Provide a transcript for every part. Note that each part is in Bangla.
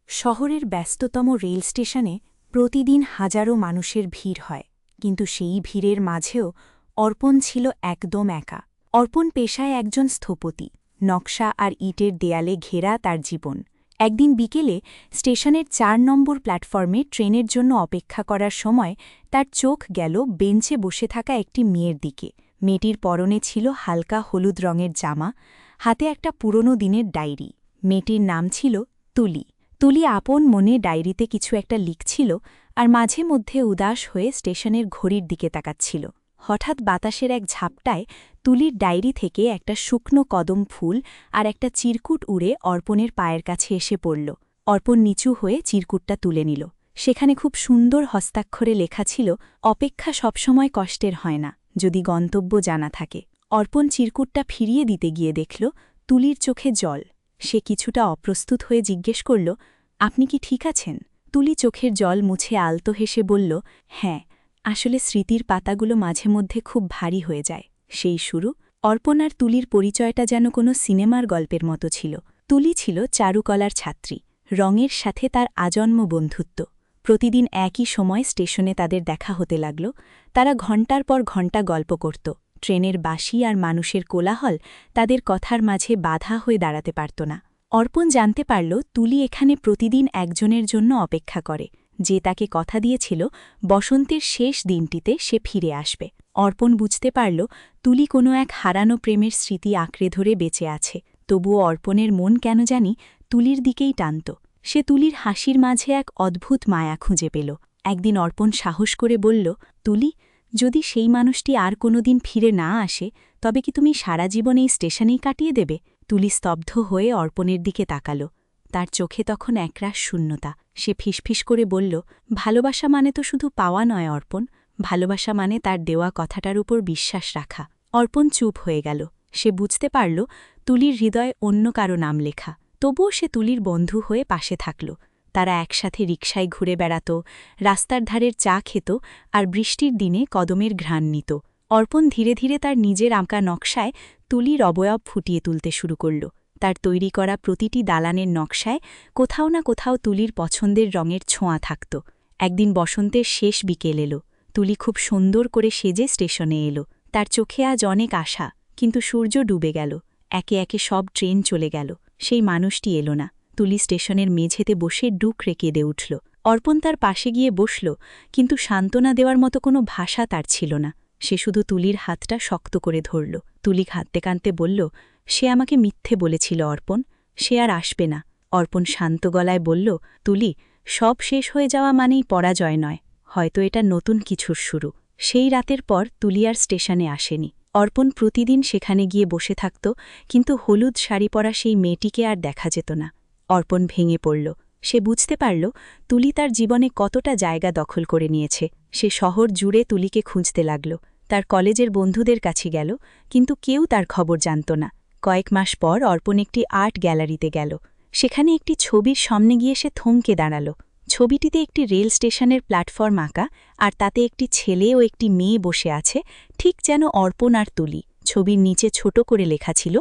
শহরের ব্যস্ততম রেল স্টেশনে প্রতিদিন হাজারো মানুষের ভিড় হয়, কিন্তু সেই ভিড়ের মাঝেও অর্পণ ছিল একদম একা। অর্পণ পেশায় একজন স্থপতি, নকশা আর ইটের দেয়ালে ঘেরা তার জীবন। একদিন বিকেলে স্টেশনের ৪ নম্বর প্ল্যাটফর্মে ট্রেনের জন্য অপেক্ষা করার সময় তার চোখ গেল বেঞ্চে বসে থাকা একটি মেয়ের দিকে। মেয়েটির পরনে ছিল হালকা হলুদ রঙের জামা, হাতে একটা পুরনো দিনের ডায়েরি। মেয়েটির নাম ছিল তুলি। তুলি আপন মনে ডায়েরিতে কিছু একটা লিখছিল আর মাঝে মধ্যে উদাস হয়ে স্টেশনের ঘড়ির দিকে তাকাচ্ছিল। হঠাৎ বাতাসের এক ঝাপটায় তুলির ডায়েরি থেকে একটা শুকনো কদম ফুল আর একটা চিরকুট উড়ে অর্পণের পায়ের কাছে এসে পড়ল। অর্পণ নিচু হয়ে চিরকুটটা তুলে নিল। সেখানে খুব সুন্দর হস্তাক্ষরে লেখা ছিল, অপেক্ষা সবসময় কষ্টের হয় না, যদি গন্তব্য জানা থাকে। অর্পণ চিরকুটটা ফিরিয়ে দিতে গিয়ে দেখল তুলির চোখে জল। সে কিছুটা অপ্রস্তুত হয়ে জিজ্ঞেস করল, আপনি কি ঠিক আছেন? তুলি চোখের জল মুছে আলতো হেসে বলল, হ্যাঁ, আসলে স্মৃতির পাতাগুলো মাঝে মধ্যে খুব ভারী হয়ে যায়। সেই শুরু। অর্পণ আর তুলির পরিচয়টা যেন কোনো সিনেমার গল্পের মতো ছিল। তুলি ছিল চারুকলার ছাত্রী, রঙের সাথে তার আজন্ম বন্ধুত্ব। প্রতিদিন একই সময় স্টেশনে তাদের দেখা হতে লাগল। তারা ঘণ্টার পর ঘণ্টা গল্প করত। ট্রেনের বাঁশি আর মানুষের কোলাহল তাদের কথার মাঝে বাধা হয়ে দাঁড়াতে পারত না। অর্পণ জানতে পারল তুলি এখানে প্রতিদিন একজনের জন্য অপেক্ষা করে, যে তাকে কথা দিয়েছিল বসন্তের শেষ দিনটিতে সে ফিরে আসবে। অর্পণ বুঝতে পারল তুলি কোনো এক হারানো প্রেমের স্মৃতি আঁকড়ে ধরে বেঁচে আছে। তবুও অর্পণের মন কেন জানি তুলির দিকেই টানত। সে তুলির হাসির মাঝে এক অদ্ভুত মায়া খুঁজে পেল। একদিন অর্পণ সাহস করে বলল, তুলি, যদি সেই মানুষটি আর কোনোদিন ফিরে না আসে, তবে কি তুমি সারা জীবন এই স্টেশনেই কাটিয়ে দেবে? তুলি স্তব্ধ হয়ে অর্পণের দিকে তাকাল। তার চোখে তখন একরাশ শূন্যতা। সে ফিসফিস করে বলল, ভালোবাসা মানে তো শুধু পাওয়া নয় অর্পণ, ভালোবাসা মানে তার দেওয়া কথাটার উপর বিশ্বাস রাখা। অর্পণ চুপ হয়ে গেল। সে বুঝতে পারল তুলির হৃদয়ে অন্য কারো নাম লেখা। তবুও সে তুলির বন্ধু হয়ে পাশে থাকল। তারা একসাথে রিকশায় ঘুরে বেড়াত, রাস্তার ধারের চা খেত আর বৃষ্টির দিনে কদমের ঘ্রাণ নিত। অর্পণ ধীরে ধীরে তার নিজের আঁকা নকশায় তুলির অবয়ব ফুটিয়ে তুলতে শুরু করল। তার তৈরি করা প্রতিটি দালানের নকশায় কোথাও না কোথাও তুলির পছন্দের রঙের ছোঁয়া থাকত। একদিন বসন্তের শেষ বিকেল এলো। তুলি খুব সুন্দর করে সেজে স্টেশনে এলো। তার চোখে আজ অনেক আশা, কিন্তু সূর্য ডুবে গেল। একে একে সব ট্রেন চলে গেল। সেই মানুষটি এলো না। তুলি স্টেশনের মেঝেতে বসে ডুকরে কেঁদে উঠল। অর্পণ তার পাশে গিয়ে বসল, কিন্তু সান্ত্বনা দেওয়ার মতো কোনো ভাষা তার ছিল না। সে শুধু তুলির হাতটা শক্ত করে ধরল। তুলি কাঁদতে কাঁদতে বলল, সে আমাকে মিথ্যে বলেছিল অর্পণ, সে আর আসবে না। অর্পণ শান্ত গলায় বলল, তুলি, সব শেষ হয়ে যাওয়া মানেই পরাজয় নয়, হয়তো এটা নতুন কিছুর শুরু। সেই রাতের পর তুলি আর স্টেশনে আসেনি। অর্পণ প্রতিদিন সেখানে গিয়ে বসে থাকত, কিন্তু হলুদ শাড়ি পরা সেই মেয়েটিকে আর দেখা যেত না। অর্পণ ভেঙে পড়ল। সে বুঝতে পারল তুলি তার জীবনে কতটা জায়গা দখল করে নিয়েছে। সে শহর জুড়ে তুলিকে খুঁজতে লাগল। তার কলেজের বন্ধুদের কাছে গেল, কিন্তু কেউ তার খবর জানত না। কয়েক মাস পর অর্পণ একটি আর্ট গ্যালারিতে গেল। সেখানে একটি ছবির সামনে গিয়ে সে থমকে দাঁড়াল। ছবিটিতে একটি রেল স্টেশনের প্ল্যাটফর্ম আঁকা, আর তাতে একটি ছেলে ও একটি মেয়ে বসে আছে, ঠিক যেন অর্পণ আর তুলি। ছবির নিচে ছোট করে লেখা ছিল,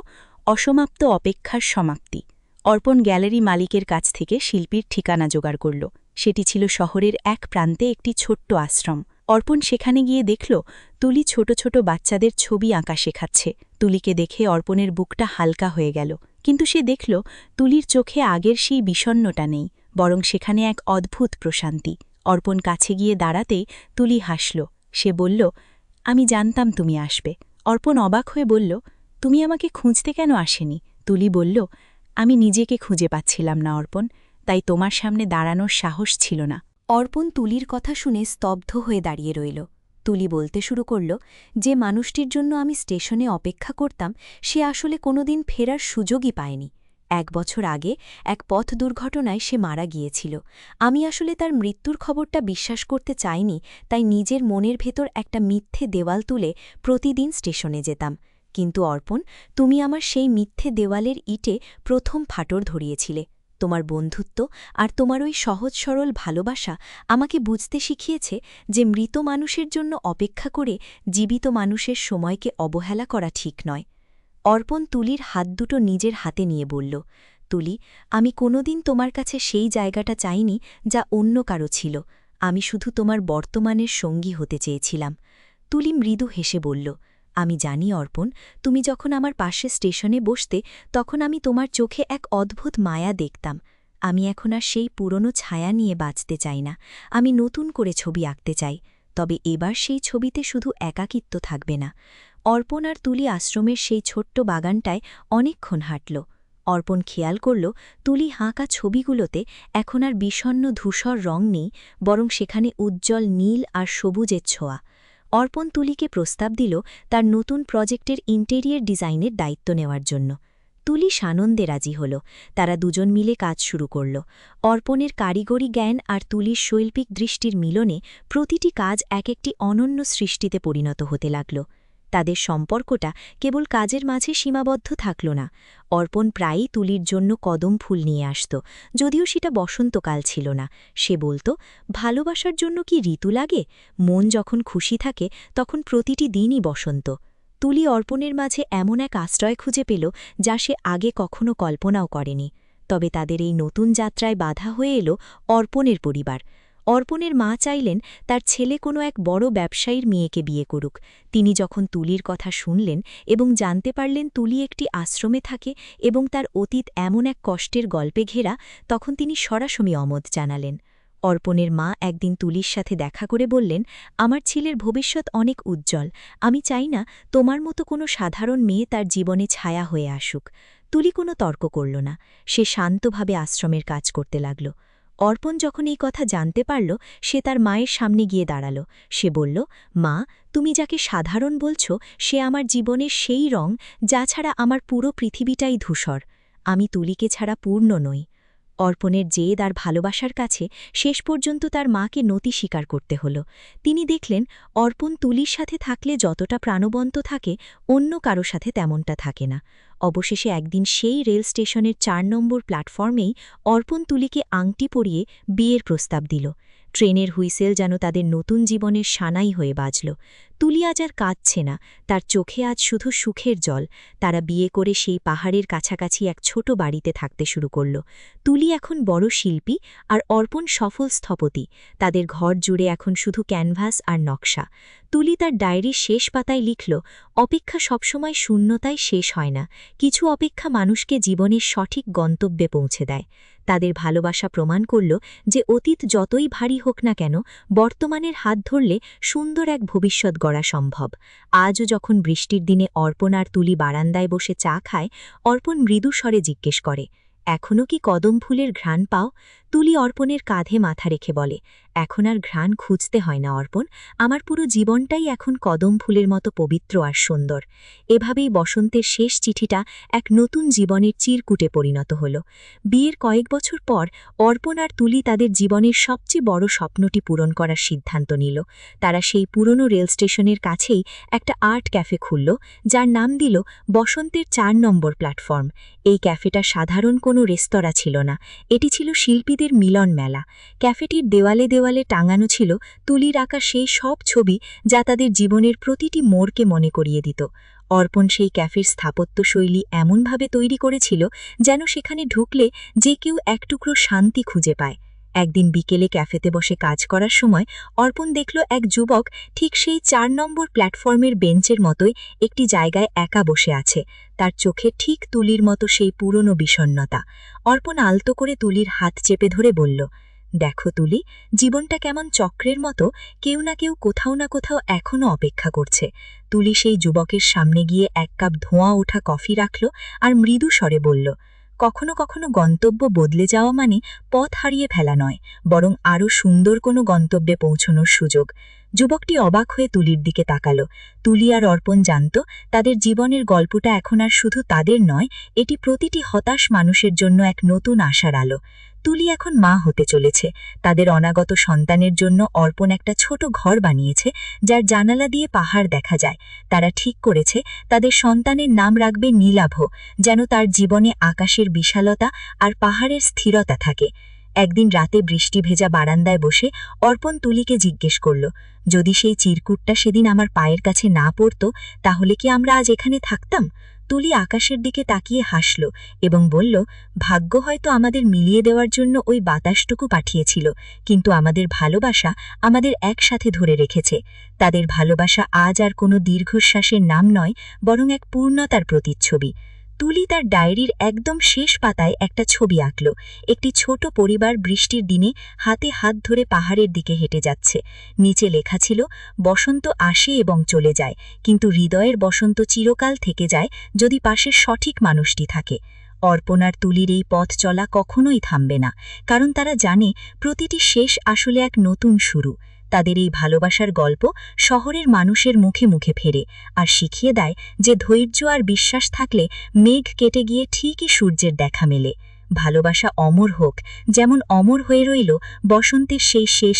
অসমাপ্ত অপেক্ষার সমাপ্তি। অর্পণ গ্যালারি মালিকের কাছ থেকে শিল্পীর ঠিকানা জোগাড় করল। সেটি ছিল শহরের এক প্রান্তে একটি ছোট্ট আশ্রম। অর্পণ সেখানে গিয়ে দেখল তুলি ছোট ছোট বাচ্চাদের ছবি আঁকা শেখাচ্ছে। তুলিকে দেখে অর্পণের বুকটা হালকা হয়ে গেল, কিন্তু সে দেখল তুলির চোখে আগের সেই বিষণ্ণটা নেই, বরং সেখানে এক অদ্ভুত প্রশান্তি। অর্পণ কাছে গিয়ে দাঁড়াতেই তুলি হাসল। সে বলল, আমি জানতাম তুমি আসবে। অর্পণ অবাক হয়ে বলল, তুমি আমাকে খুঁজতে কেন আসেনি? তুলি বলল, আমি নিজেকে খুঁজে পাচ্ছিলাম না অর্পণ, তাই তোমার সামনে দাঁড়ানোর সাহস ছিল না। অর্পণ তুলির কথা শুনে স্তব্ধ হয়ে দাঁড়িয়ে রইল। তুলি বলতে শুরু করল, যে মানুষটির জন্য আমি স্টেশনে অপেক্ষা করতাম, সে আসলে কোনোদিন ফেরার সুযোগই পায়নি। 1 বছর আগে এক পথ দুর্ঘটনায় সে মারা গিয়েছিল। আমি আসলে তার মৃত্যুর খবরটা বিশ্বাস করতে চাইনি, তাই নিজের মনের ভেতর একটা মিথ্যে দেওয়াল তুলে প্রতিদিন স্টেশনে যেতাম। কিন্তু অর্পণ, তুমি আমার সেই মিথ্যে দেওয়ালের ইটে প্রথম ফাটর ধরিয়েছিলে। তোমার বন্ধুত্ব আর তোমার ওই সহজ সরল ভালোবাসা আমাকে বুঝতে শিখিয়েছে যে মৃত মানুষের জন্য অপেক্ষা করে জীবিত মানুষের সময়কে অবহেলা করা ঠিক নয়। অর্পণ তুলির হাত দুটো নিজের হাতে নিয়ে বলল, তুলি, আমি কোনোদিন তোমার কাছে সেই জায়গাটা চাইনি যা অন্য কারো ছিল। আমি শুধু তোমার বর্তমানের সঙ্গী হতে চেয়েছিলাম। তুলি মৃদু হেসে বলল, আমি জানি অর্পণ, তুমি যখন আমার পাশে স্টেশনে বসতে তখন আমি তোমার চোখে এক অদ্ভুত মায়া দেখতাম। আমি এখন আর সেই পুরনো ছায়া নিয়ে বাঁচতে চাই না। আমি নতুন করে ছবি আঁকতে চাই, তবে এবার সেই ছবিতে শুধু একাকিত্ব থাকবে না। অর্পণ আর তুলি আশ্রমের সেই ছোট্ট বাগানটায় অনেকক্ষণ হাঁটল। অর্পণ খেয়াল করল তুলি হাঁকা ছবিগুলোতে এখন আর বিষণ্ণ ধূসর রং নেই, বরং সেখানে উজ্জ্বল নীল আর সবুজের ছোঁয়া। অর্পণ তুলিকে প্রস্তাব দিল তার নতুন প্রজেক্টের ইন্টেরিয়র ডিজাইনের দায়িত্ব নেওয়ার জন্য। তুলি সানন্দে রাজি হল। তারা দুজন মিলে কাজ শুরু করল। অর্পণের কারিগরি জ্ঞান আর তুলির শৈল্পিক দৃষ্টির মিলনে প্রতিটি কাজ এক একটি অনন্য সৃষ্টিতে পরিণত হতে লাগল। তাদের সম্পর্কটা কেবল কাজের মাঝে সীমাবদ্ধ থাকল না। অর্পণ প্রায়ই তুলির জন্য কদম ফুল নিয়ে আসত, যদিও সেটা বসন্তকাল ছিল না। সে বলত, ভালোবাসার জন্য কি ঋতু লাগে? মন যখন খুশি থাকে তখন প্রতিটি দিনই বসন্ত। তুলি অর্পণের মাঝে এমন এক আশ্রয় খুঁজে পেল যা সে আগে কখনো কল্পনাও করেনি। তবে তাদের এই নতুন যাত্রায় বাধা হয়ে এলো অর্পণের পরিবার। অর্পণের মা চাইলেন তার ছেলে কোনো এক বড় ব্যবসায়ীর মেয়েকে বিয়ে করুক। তিনি যখন তুলির কথা শুনলেন এবং জানতে পারলেন তুলি একটি আশ্রমে থাকে এবং তার অতীত এমন এক কষ্টের গল্পে ঘেরা, তখন তিনি সরাসরি অমত জানালেন। অর্পণের মা একদিন তুলির সাথে দেখা করে বললেন, আমার ছেলের ভবিষ্যৎ অনেক উজ্জ্বল। আমি চাই না তোমার মতো কোনো সাধারণ মেয়ে তার জীবনে ছায়া হয়ে আসুক। তুলি কোনো তর্ক করল না। সে শান্তভাবে আশ্রমের কাজ করতে লাগল। অর্পণ যখন এই কথা জানতে পারল, সে তার মায়ের সামনে গিয়ে দাঁড়াল। সে বলল, মা, তুমি যাকে সাধারণ বলছ সে আমার জীবনের সেই রং যা ছাড়া আমার পুরো পৃথিবীটাই ধূসর। আমি তুলিকে ছাড়া পূর্ণ নই। অর্পণের জেদ আর ভালোবাসার কাছে শেষ পর্যন্ত তার মাকে নতি স্বীকার করতে হল। তিনি দেখলেন অর্পণ তুলির সাথে থাকলে যতটা প্রাণবন্ত থাকে অন্য কারো সাথে তেমনটা থাকে না। অবশেষে একদিন সেই রেল স্টেশনের ৪ নম্বর প্ল্যাটফর্মেই অর্পণ তুলিকে আংটি পরিয়ে বিয়ের প্রস্তাব দিল। ট্রেনের হুইসেল যেন তাদের নতুন জীবনের সানাই হয়ে বাজল। তুলি আজ আর কাঁদছে না, তার চোখে আজ শুধু সুখের জল। তারা বিয়ে করে সেই পাহাড়ের কাছাকাছি এক ছোট বাড়িতে থাকতে শুরু করল। তুলি এখন বড় শিল্পী আর অর্পণ সফল স্থপতি। তাদের ঘর জুড়ে এখন শুধু ক্যানভাস আর নকশা। তুলি তার ডায়েরির শেষ পাতায় লিখল, অপেক্ষা সবসময় শূন্যতায় শেষ হয় না। কিছু অপেক্ষা মানুষকে জীবনের সঠিক গন্তব্যে পৌঁছে দেয়। তাদের ভালোবাসা প্রমাণ করল যে অতীত যতই ভারী হোক না কেন, বর্তমানের হাত ধরলে সুন্দর এক ভবিষ্যৎ গড়া সম্ভব। আজও যখন বৃষ্টির দিনে অর্পণ আর তুলি বারান্দায় বসে চা খায়, অর্পণ মৃদু স্বরে জিজ্ঞেস করে, এখনও কি কদম ফুলের ঘ্রাণ পাও? তুলি অর্পণের কাঁধে মাথা রেখে বলে, এখন আর ঘ্রাণ খুঁজতে হয় না অর্পণ, আমার পুরো জীবনটাই এখন কদম ফুলের মতো পবিত্র আর সুন্দর। এভাবেই বসন্তের শেষ চিঠিটা এক নতুন জীবনের চিরকুটে পরিণত হল। বিয়ের কয়েক বছর পর অর্পণ আর তুলি তাদের জীবনের সবচেয়ে বড় স্বপ্নটি পূরণ করার সিদ্ধান্ত নিল। তারা সেই পুরনো রেল স্টেশনের কাছেই একটা আর্ট ক্যাফে খুলল, যার নাম দিল বসন্তের ৪ নম্বর প্ল্যাটফর্ম। এই ক্যাফেটা সাধারণ কোনো রেস্তোরাঁ ছিল না, এটি ছিল শিল্পীদের মিলন মেলা। ক্যাফেটির দেওয়ালে দেওয়ালে টাঙানো ছিল তুলির আঁকা সেই সব ছবি যা তাদের জীবনের প্রতিটি মোড়কে মনে করিয়ে দিত। অর্পণ সেই ক্যাফের স্থাপত্যশৈলী এমনভাবে তৈরি করেছিল যেন সেখানে ঢুকলে যে কেউ এক টুকরো শান্তি খুঁজে পায়। একদিন বিকেলে ক্যাফেতে বসে কাজ করার সময় অর্পণ দেখল এক যুবক ঠিক সেই ৪ নম্বর প্ল্যাটফর্মের বেঞ্চের মতোই একটি জায়গায় একা বসে আছে। তার চোখে ঠিক তুলির মতো সেই পুরনো বিষণ্ণতা। অর্পণ আলতো করে তুলির হাত চেপে ধরে বলল, দেখো তুলি, জীবনটা কেমন চক্রের মতো, কেউ না কেউ কোথাও না কোথাও এখনও অপেক্ষা করছে। তুলি সেই যুবকের সামনে গিয়ে ১ কাপ ধোঁয়া ওঠা কফি রাখল আর মৃদু স্বরে বলল, কখনো কখনো গন্তব্য বদলে যাওয়া মানে পথ হারিয়ে ফেলা নয়, বরং আরও সুন্দর কোনো গন্তব্যে পৌঁছনোর সুযোগ। যুবকটি অবাক হয়ে তুলির দিকে তাকাল। তুলি আর অর্পণ জানত তাদের জীবনের গল্পটা এখন আর শুধু তাদের নয়, এটি প্রতিটি হতাশ মানুষের জন্য এক নতুন আশার আলো। তুলি এখন মা হতে চলেছে। তাদের অনাগত সন্তানের জন্য অর্পণ একটা ছোট ঘর বানিয়েছে, যার জানালা দিয়ে পাহাড় দেখা যায়। তারা ঠিক করেছে তাদের সন্তানের নাম রাখবে নীলাভ, যেন তার জীবনে আকাশের বিশালতা আর পাহাড়ের স্থিরতা থাকে। একদিন রাতে বৃষ্টি ভেজা বারান্দায় বসে অর্পণ তুলিকে জিজ্ঞেস করল, যদি সেই চিরকুটটা সেদিন আমার পায়ের কাছে না পড়ত, তাহলে কি আমরা আজ এখানে থাকতাম? তুলি আকাশের দিকে তাকিয়ে হাসল এবং বলল, ভাগ্য হয়তো আমাদের মিলিয়ে দেওয়ার জন্য ওই বাতাসটুকু পাঠিয়েছিল, কিন্তু আমাদের ভালোবাসা আমাদের একসাথে ধরে রেখেছে। তাদের ভালোবাসা আজ আর কোনো দীর্ঘশ্বাসের নাম নয়, বরং এক পূর্ণতার প্রতিচ্ছবি। তুলি তার ডায়েরির একদম শেষ পাতায় একটা ছবি আঁকল। একটি ছোট পরিবার বৃষ্টির দিনে হাতে হাত ধরে পাহাড়ের দিকে হেঁটে যাচ্ছে। নিচে লেখা ছিল, বসন্ত আসে এবং চলে যায়, কিন্তু হৃদয়ের বসন্ত চিরকাল থেকে যায় যদি পাশের সঠিক মানুষটি থাকে। অর্পণ আর তুলির এই পথ চলা কখনোই থামবে না, কারণ তারা জানে প্রতিটি শেষ আসলে এক নতুন শুরু। তাদের এই ভালোবাসার গল্প শহরের মানুষের মুখে মুখে ফেরে, আর শিখিয়ে দেয় যে ধৈর্য আর বিশ্বাস থাকলে মেঘ কেটে গিয়ে ঠিকই সূর্যের দেখা মেলে। ভালোবাসা অমর হোক, যেমন অমর হয়ে রইল বসন্তের সেই শেষ